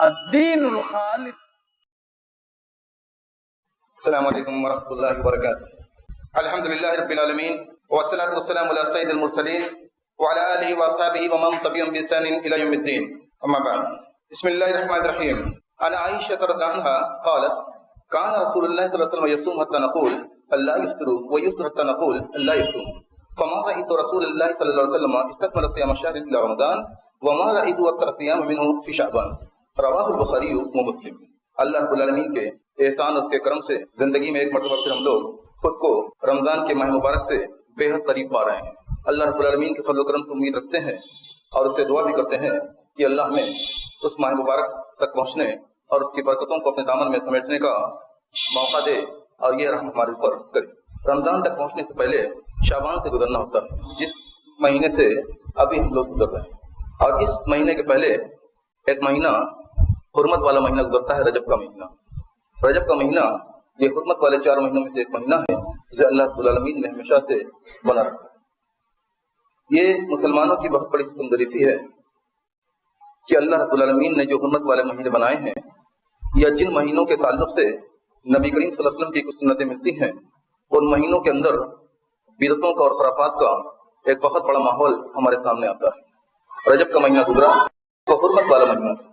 الدین الخالص. السلام علیکم ورحمۃ اللہ وبرکاتہ. الحمد للہ رب العالمین والصلاۃ والسلام علی سید المرسلین وعلی آلہ واصحابہ ومن تبعهم بإحسان الی یوم الدین. اما بعد. بسم اللہ الرحمن الرحیم. عن عائشہ رضی اللہ عنہا قالت كان رسول الله صلی اللہ علیہ وسلم يصوم حتى نقول لا يفطر ويفطر حتى نقول لا يصوم فما رأيت رسول الله صلی اللہ علیہ وسلم استكمل صيام الشهر الا رمضان وما رأيت اكثر صيام منه في شعبان. رواہ البخاری و مسلم. اللہ رب العالمین کے احسان اور اس کے کرم سے زندگی میں ایک مرتبہ پھر ہم لوگ خود کو رمضان کے ماہ مبارک سے بے حد قریب پا رہے ہیں. اللہ رب العالمین کے فضل و کرم سے امید رکھتے ہیں اور اس سے دعا بھی کرتے ہیں کہ اللہ ہمیں اس ماہ مبارک تک پہنچنے اور اس کی برکتوں کو اپنے دامن میں سمیٹنے کا موقع دے اور یہ رحم ہمارے اوپر کرے. رمضان تک پہنچنے سے پہلے شعبان سے گزرنا ہوتا ہے جس مہینے سے ابھی ہم لوگ گزر رہے ہیں. اور اس مہینے کے پہلے ایک مہینہ حرمت والا مہینہ گزرتا ہے، رجب کا مہینہ. رجب کا مہینہ یہ حرمت والے 4 مہینوں میں سے ایک مہینہ ہے جسے اللہ رب العالمین نے ہمیشہ سے بنا رکھا. یہ مسلمانوں کی بہت بڑی ستمدریتی ہے کہ اللہ رب العالمین نے جو حرمت والے مہینے بنائے ہیں یا جن مہینوں کے تعلق سے نبی کریم صلی اللہ علیہ وسلم کی کچھ سنتیں ملتی ہیں، ان مہینوں کے اندر بدعتوں کا اور خرافات کا ایک بہت بڑا ماحول ہمارے سامنے آتا ہے. رجب کا مہینہ گزرا تو حرمت والا مہینہ تھا.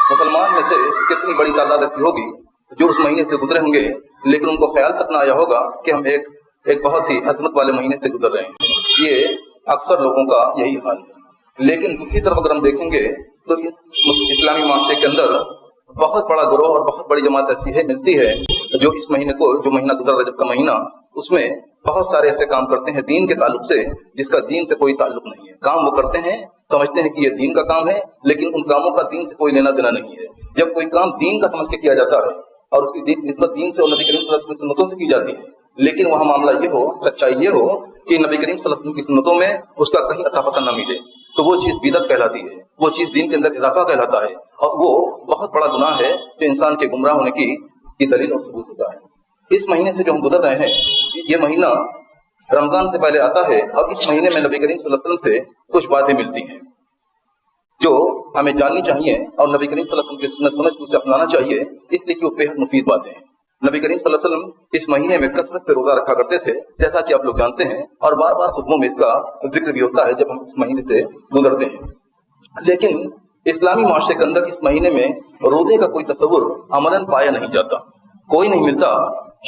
مسلمان میں سے کتنی بڑی تعداد ایسی ہوگی جو اس مہینے سے گزرے ہوں گے لیکن ان کو خیال تک نہ آیا ہوگا کہ ہم ایک بہت ہی عظمت والے مہینے سے گزر رہے ہیں. یہ اکثر لوگوں کا یہی حال ہے. لیکن دوسری طرف اگر ہم دیکھیں گے تو اسلامی معاشرے کے اندر بہت بڑا گروہ اور بہت بڑی جماعت ایسی ہے ملتی ہے جو اس مہینے کو، جو مہینہ گزرا رجب کا مہینہ، اس میں بہت سارے ایسے کام کرتے ہیں دین کے تعلق سے جس کا دین سے کوئی تعلق نہیں ہے. کام وہ کرتے ہیں، سمجھتے ہیں کہ یہ دین کا کام ہے، لیکن ان کاموں کا دین سے کوئی لینا دینا نہیں ہے. جب کوئی کام دین کا سمجھ کے کیا جاتا ہے اور اس کی نسبت دین سے اور نبی کریم صلی اللہ علیہ وسلم کی سنتوں سے کی جاتی ہے، لیکن وہاں معاملہ یہ ہو، سچائی یہ ہو کہ نبی کریم صلی اللہ علیہ وسلم کی سنتوں میں اس کا کہیں اتا پتہ نہ ملے، تو وہ چیز بدعت کہلاتی ہے، وہ چیز دین کے اندر اضافہ کہلاتا ہے اور وہ بہت بڑا گناہ ہے جو انسان کے گمراہ ہونے کی دلیل اور ثبوت ہوتا ہے. اس مہینے سے جو ہم گزر رہے ہیں یہ مہینہ رمضان سے پہلے آتا ہے اور اس مہینے میں نبی کریم صلی اللہ علیہ وسلم سے کچھ باتیں ملتی ہیں جو ہمیں جاننی چاہیے اور نبی کریم صلی اللہ علیہ وسلم کی سنت سمجھ کو اسے اپنانا چاہیے، اس لیے کہ وہ بےحد مفید باتیں ہیں. نبی کریم صلی اللہ علیہ وسلم اس مہینے میں کثرت سے روزہ رکھا کرتے تھے جیسا کہ آپ لوگ جانتے ہیں اور بار بار خطبوں میں اس کا ذکر بھی ہوتا ہے جب ہم اس مہینے سے گزرتے ہیں. لیکن اسلامی معاشرے کے اندر اس مہینے میں روزے کا کوئی تصور عملاً پایا نہیں جاتا. کوئی نہیں ملتا،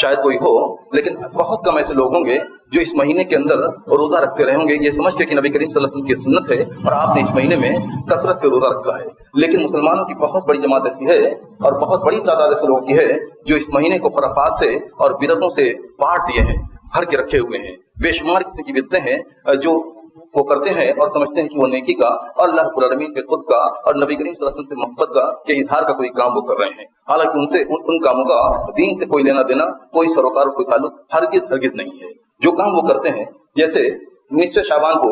شاید کوئی ہو لیکن بہت کم ایسے لوگ ہوں گے جو اس مہینے کے اندر روزہ رکھتے رہیں گے یہ سمجھ کے کہ نبی کریم صلی اللہ علیہ وسلم کی سنت ہے اور آپ نے اس مہینے میں کثرت سے روزہ رکھا ہے. لیکن مسلمانوں کی بہت بڑی جماعت ایسی ہے اور بہت بڑی تعداد ایسے لوگوں کی ہے جو اس مہینے کو خرافات سے اور بدعتوں سے پاٹ دیے ہیں، بھر کے رکھے ہوئے ہیں. بے شمار قسم کی بدعتیں ہیں جو وہ کرتے ہیں اور سمجھتے ہیں کہ وہ نیکی کا اور اللہ رب العالمین کے خود کا اور نبی کریم صلی اللہ علیہ وسلم سے محبت کا کہ اظہار کا کوئی کام وہ کر رہے ہیں، حالانکہ ان سے ان کاموں کا دین سے کوئی لینا دینا، کوئی سروکار اور کوئی تعلق ہرگز نہیں ہے. جو کام وہ کرتے ہیں جیسے نصف شعبان کو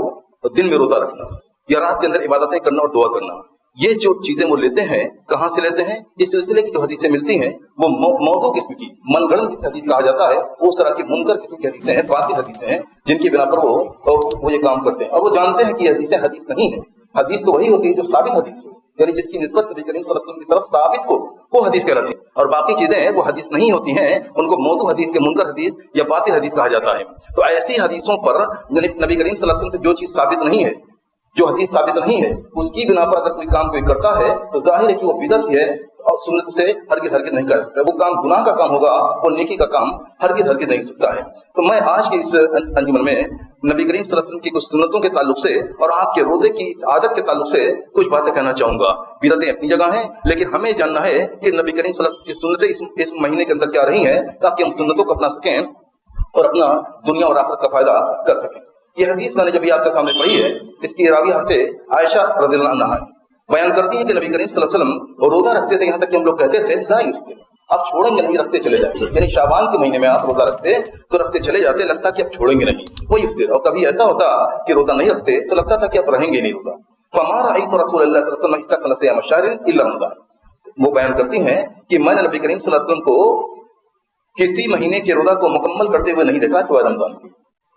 دن میں روزہ رکھنا یا رات کے اندر عبادتیں کرنا اور دعا کرنا، یہ جو چیزیں وہ لیتے ہیں کہاں سے لیتے ہیں؟ اس سلسلے کی جو حدیثیں ملتی ہیں وہ موضوع قسم کی، من گڑت کی حدیث کہا جاتا ہے. اس طرح کی منکر قسم کی حدیثیں ہیں، باطل حدیثیں ہیں جن کی بنا پر وہ یہ کام کرتے ہیں اور وہ جانتے ہیں کہ یہ حدیثیں حدیث نہیں ہے. حدیث تو وہی ہوتی ہے جو ثابت حدیث ہو، یعنی جس کی نسبت نبی کریم صلی اللہ علیہ وسلم کی طرف ثابت ہو وہ حدیث کہلاتی ہے، اور باقی چیزیں وہ حدیث نہیں ہوتی ہیں، ان کو موضوع حدیث یا منکر حدیث یا باطل حدیث کہا جاتا ہے. تو ایسی حدیثوں پر نبی کریم صلی اللہ علیہ وسلم سے جو چیز ثابت نہیں ہے، جو حدیث ثابت نہیں ہے، اس کی بنا پر اگر کوئی کام کوئی کرتا ہے تو ظاہر ہے کہ وہ بدعت ہے اور سنت سے ہرگز نہیں کر سکتا. وہ کام گناہ کا کام ہوگا، وہ نیکی کا کام ہرگز نہیں ہو سکتا ہے. تو میں آج کے اس انجمن میں نبی کریم صلی اللہ علیہ وسلم کی کچھ سنتوں کے تعلق سے اور آپ کے روزے کی عادت کے تعلق سے کچھ باتیں کہنا چاہوں گا. بدعتیں اپنی جگہ ہیں لیکن ہمیں جاننا ہے کہ نبی کریم صلی اللہ علیہ وسلم کی سنتیں اس مہینے کے اندر کیا رہی ہیں تاکہ ہم سنتوں کو اپنا سکیں اور اپنا دنیا اور آخرت کا فائدہ کر سکیں. یہ حدیث میں نے جب آپ کے سامنے پڑھی ہے، اس کی راوی حضرت عائشہ رضی اللہ عنہا بیان کرتی ہے کہ نبی کریم صلی اللہ علیہ وسلم روزہ رکھتے تھے، یہاں تک کہ ہم لوگ کہتے تھے لا یفطر، آپ چھوڑیں گے نہیں، رکھتے چلے جائیں. یعنی شعبان کے مہینے میں آپ روزہ رکھتے تو رکھتے چلے جاتے، لگتا کہ آپ چھوڑیں گے نہیں، وہ یفطر. اور کبھی ایسا ہوتا کہ روزہ نہیں رکھتے تو لگتا تھا کہ آپ رہیں گے نہیں روزہ. فما رأيت رسول اللہ صلی اللہ علیہ وسلم استقبل صيام الشهر الا رمضان. وہ بیان کرتی ہیں کہ میں نے نبی کریم صلی اللہ علیہ وسلم کو کسی مہینے کے روزہ کو مکمل کرتے ہوئے نہیں دیکھا سوائے رمضان کی.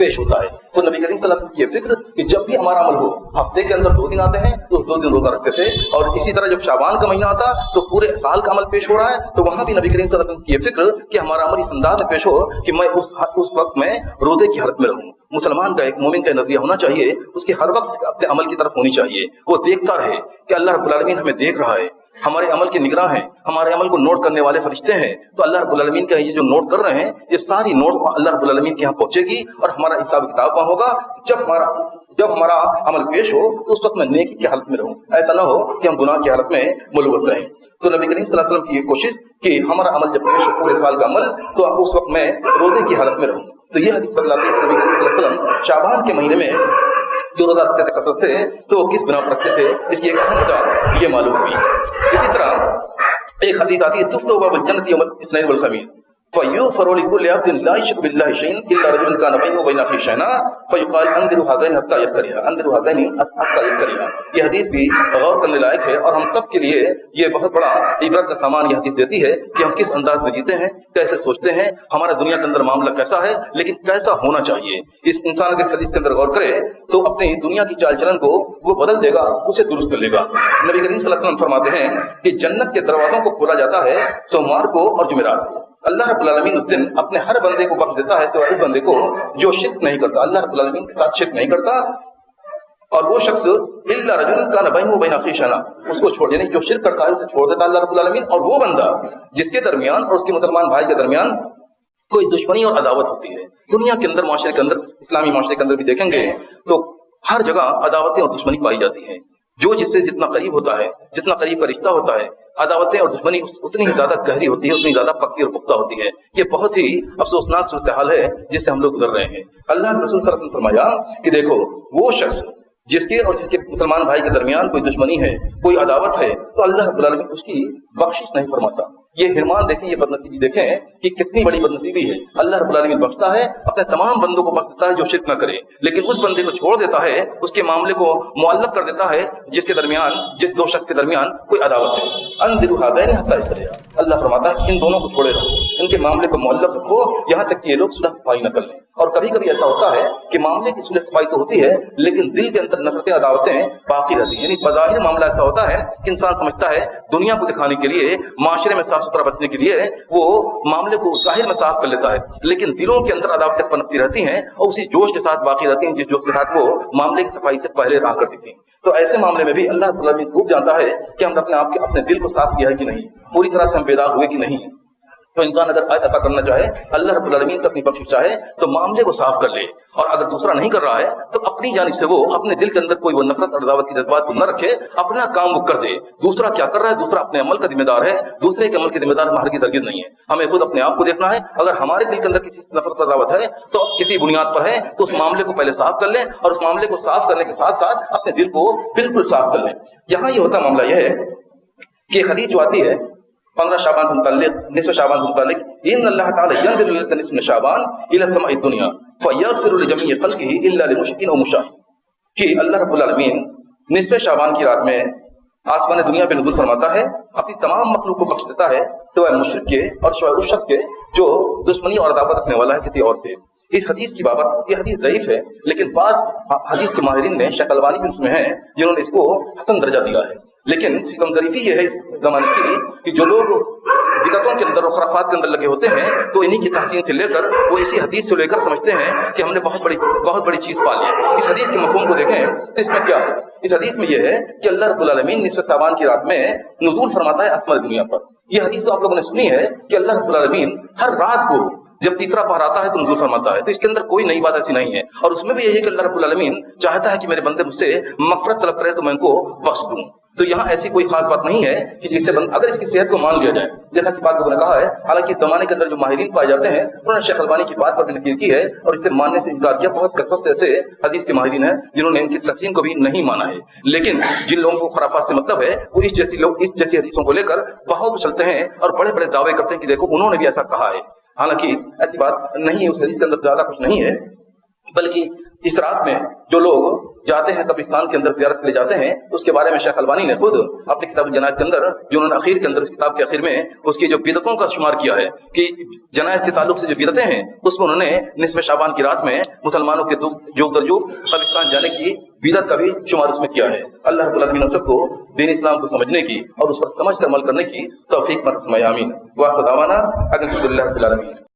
پیش ہوتا ہے. تو نبی کریم صلی اللہ علیہ وسلم کی یہ فکر کہ جب بھی ہمارا عمل ہو, ہفتے کے اندر 2 دن آتے ہیں تو 2 دن روزہ رکھتے تھے, اور اسی طرح جب شعبان کا مہینہ آتا تو پورے سال کا عمل پیش ہو رہا ہے, تو وہاں بھی نبی کریم صلی اللہ علیہ وسلم کی یہ فکر کہ ہمارا عمل اس انداز میں پیش ہو کہ میں اس وقت میں روزے کی حالت میں رہوں. مسلمان کا, ایک مومن کا نظریہ ہونا چاہیے, اس کی ہر وقت اپنے عمل کی طرف ہونی چاہیے, وہ دیکھتا رہے کہ اللہ رب العالمین ہمیں دیکھ رہا ہے, ہمارے عمل کے نگراں ہیں, ہمارے عمل کو نوٹ کرنے والے فرشتے ہیں. تو اللہ رب العالمین کا یہ جو نوٹ کر رہے ہیں, یہ ساری نوٹ اللہ رب العالمین کے یہاں پہنچے گی, اور ہمارا حساب کتاب وہاں ہوگا. جب ہمارا عمل پیش ہو تو اس وقت میں نیکی کی حالت میں رہوں, ایسا نہ ہو کہ ہم گناہ کی حالت میں ملوث رہیں. تو نبی کریم صلی اللہ علیہ وسلم کی یہ کوشش کہ ہمارا عمل جب پیش ہو پورے سال کا عمل, تو اس وقت میں روزے کی حالت میں رہوں. تو یہ حدیث بتلاتی ہے کہ نبی کریم صلی اللہ علیہ وسلم شعبان کے مہینے میں جو روزہ رکھتے تھے کثرت سے, تو وہ کس بنا پر رکھتے تھے, اس کی ایک اہم وجہ یہ معلوم ہوئی. اسی طرح ایک حدیث آتی ہے تفتح باب الجنت یوم الاثنین والخمیس فیغفر لكل عبد لا يشرك بالله شيئا الا رجل كان بينه وبين اخيه شيئا فيقال انذروا هذين حتى يستريحا انذروا هذين حتى يستريحا. یہ حدیث بھی غور کرنے لائق ہے, اور ہم سب کے لیے یہ بہت بڑا عبرت کا سامان یہ حدیث دیتی ہے کہ ہم کس انداز میں جیتے ہیں, کیسے سوچتے ہیں, ہمارا دنیا کے اندر معاملہ کیسا ہے, لیکن کیسا ہونا چاہیے. اس انسان اگر حدیث کے اندر غور کرے تو اپنی دنیا کی چال چلن کو وہ بدل دے گا, اسے درست کر لے گا. نبی کریم صلی اللہ علیہ وسلم فرماتے ہیں کہ جنت کے دروازوں کو کھولا جاتا ہے سوموار کو اور جمعرات کو. اللہ رب العالمین اس دن اپنے ہر بندے کو بخش دیتا ہے سوائے اس بندے کو جو شرک نہیں کرتا, اللہ رب العالمین کے ساتھ شرک نہیں کرتا. اور وہ شخص الا رجل کان بینہ وبین اخیہ شیئا, اس کو چھوڑ دینے, جو شرک کرتا ہے اسے چھوڑ دیتا ہے اللہ رب العالمین. اور وہ بندہ جس کے درمیان اور اس کے مسلمان بھائی کے درمیان کوئی دشمنی اور عداوت ہوتی ہے. دنیا کے اندر, معاشرے کے اندر, اسلامی معاشرے کے اندر بھی دیکھیں گے تو ہر جگہ عداوتیں اور دشمنی پائی جاتی ہیں. جو جس سے جتنا قریب ہوتا ہے, جتنا قریب کا رشتہ ہوتا ہے, عداوتیں اور دشمنی اتنی ہی زیادہ گہری ہوتی ہے, اتنی زیادہ پکی اور پختہ ہوتی ہے. یہ بہت ہی افسوسناک صورتحال ہے جس سے ہم لوگ گزر رہے ہیں. اللہ کے رسول صلی اللہ علیہ وسلم فرمایا کہ دیکھو وہ شخص جس کے اور جس کے مسلمان بھائی کے درمیان کوئی دشمنی ہے, کوئی عداوت ہے, تو اللہ رب العالمین اس کی بخشش نہیں فرماتا. یہ حرمان دیکھیں, یہ بدنصیبی دیکھیں کہ کتنی بڑی بدنصیبی ہے. اللہ رب العالمین بخشتا ہے, اپنے تمام بندوں کو بخشتا ہے جو شرک نہ کرے, لیکن اس بندے کو چھوڑ دیتا ہے, اس کے معاملے کو معلق کر دیتا ہے جس کے درمیان, جس دو شخص کے درمیان کوئی عداوت ہے. انذروا هذين حتى يستريحا, اللہ فرماتا ہے ان دونوں کو چھوڑے رہو, ان کے معاملے کو معلق رکھو یہاں تک کہ یہ لوگ صلح صفائی نہ کر لیں. اور کبھی کبھی ایسا ہوتا ہے کہ معاملے کی صلح صفائی تو ہوتی ہے, لیکن دل کے اندر نفرتیں, عداوتیں باقی رہتی ہیں. یعنی بظاہر معاملہ ایسا ہوتا ہے کہ انسان سمجھتا ہے دنیا کو دکھانے کے لیے, معاشرے میں صاف ستھرا بچنے کے لیے وہ معاملے کو ظاہر میں صاف کر لیتا ہے, لیکن دلوں کے اندر عداوتیں پنپتی رہتی ہیں اور اسی جوش کے ساتھ باقی رہتی ہیں جس جوش کے ساتھ وہ معاملے کی صفائی سے پہلے رہا کرتی تھیں. تو ایسے معاملے میں بھی اللہ رب العالمین خوب جانتا ہے کہ ہم نے اپنے دل کو صاف کیا ہے کہ نہیں, پوری طرح سے ہم بیدار ہوئے کہ نہیں. تو انسان اگر ایسا کرنا چاہے, اللہ رب العالمین سے اپنی بخشش چاہے, تو معاملے کو صاف کر لے. اور اگر دوسرا نہیں کر رہا ہے تو اپنی جانب سے وہ اپنے دل کے اندر کوئی وہ نفرت اور عداوت کی جذبات کو نہ رکھے, اپنا کام وہ کر دے. دوسرا کیا کر رہا ہے, دوسرا اپنے عمل کا ذمہ دار ہے, دوسرے کے عمل کے ذمہ دار ہمارے کی درگز نہیں ہے. ہمیں خود اپنے آپ کو دیکھنا ہے. اگر ہمارے دل کے اندر کسی نفرت اور عداوت ہے تو کسی بنیاد پر ہے, تو اس معاملے کو پہلے صاف کر لیں, اور اس معاملے کو صاف کرنے کے ساتھ ساتھ اپنے دل کو بالکل صاف کر لیں. یہاں یہ ہوتا معاملہ یہ ہے کہ حدیث جو آتی ہے 15 شعبان سے متعلق, نصف شعبان سے متعلق, ان اللہ تعالی ينزل ليلة نصف شعبان الى السماء الدنيا فيغفر لجميع خلقه الا لمشرك او مشاهد, کہ اللہ رب العالمین نصف شعبان کی رات میں آسمان دنیا پہ نزول فرماتا ہے, اپنی تمام مخلوق کو بخش دیتا ہے سوائے مشرک کے اور سوائے اس شخص کے جو دشمنی اور عداوت رکھنے والا ہے کسی اور سے. اس حدیث کی بابت, یہ حدیث ضعیف ہے, لیکن بعض حدیث کے ماہرین نے, شیخ البانی بھی اس میں ہیں جنہوں نے اس کو حسن درجہ دیا ہے. لیکن ستم ظریفی یہ ہے اس زمانے کی کہ جو لوگ بدعتوں کے اندر اور خرافات کے اندر لگے ہوتے ہیں تو انہی کی تحسین سے لے کر وہ اسی حدیث سے لے کر سمجھتے ہیں کہ ہم نے بہت بڑی چیز پا لی. اس حدیث کے مفہوم کو دیکھیں تو اس میں کیا ہے. اس حدیث میں یہ ہے کہ اللہ رب العالمین نصف شعبان کی رات میں نزول فرماتا ہے آسمان دنیا پر. یہ حدیث آپ لوگوں نے سنی ہے کہ اللہ رب العالمین ہر رات کو جب تیسرا پہر آتا ہے تو نزول فرماتا ہے. تو اس کے اندر کوئی نئی بات ایسی نہیں ہے, اور اس میں بھی یہی ہے کہ اللہ رب العالمین چاہتا ہے کہ میرے بندے مجھ سے مغفرت طلب کرے تو میں ان کو بخش دوں. تو یہاں ایسی کوئی خاص بات نہیں ہے کہ جس سے اگر اس کی صحت کو مان لیا جائے, جیسا کہ بات نے کہا ہے, حالانکہ زمانے کے اندر جو ماہرین پائے جاتے ہیں انہوں نے شیخ البانی کی بات پر بھی نقل کی ہے اور اسے ماننے سے انکار کیا. بہت کثرت سے ایسے حدیث کے ماہرین ہیں جنہوں نے ان کی تقسیم کو بھی نہیں مانا ہے, لیکن جن لوگوں کو خرافات سے مطلب ہے وہ اس جیسی حدیثوں کو لے کر بہت اچھلتے ہیں اور بڑے بڑے دعوے کرتے ہیں کہ دیکھو انہوں نے بھی ایسا کہا ہے. حالانکہ ایسی بات نہیں ہے, اس حدیث کے اندر زیادہ کچھ نہیں ہے, بلکہ اس رات میں جو لوگ جاتے ہیں قبرستان کے اندر زیارت کے لیے جاتے ہیں، اس کے بارے میں شیخ البانی نے خود اپنی کتاب الجنائز کے اندر جو انہوں نے اخیر کے اندر کتاب کے اخیر میں اس کی جو بدعتوں کا شمار کیا ہے کہ جنائز کے تعلق سے جو بدعتیں ہیں اس میں انہوں نے نصف شعبان کی رات میں مسلمانوں کے جوگ در جوگ قبرستان جانے کی بدعت کا بھی شمار اس میں کیا ہے۔ اللہ رب العالمین ہم سب کو دین اسلام کو سمجھنے کی اور اس پر سمجھ کر عمل کرنے کی توفیق فرمائے، آمین۔ واخر دعوانا الحمد للہ رب العالمین۔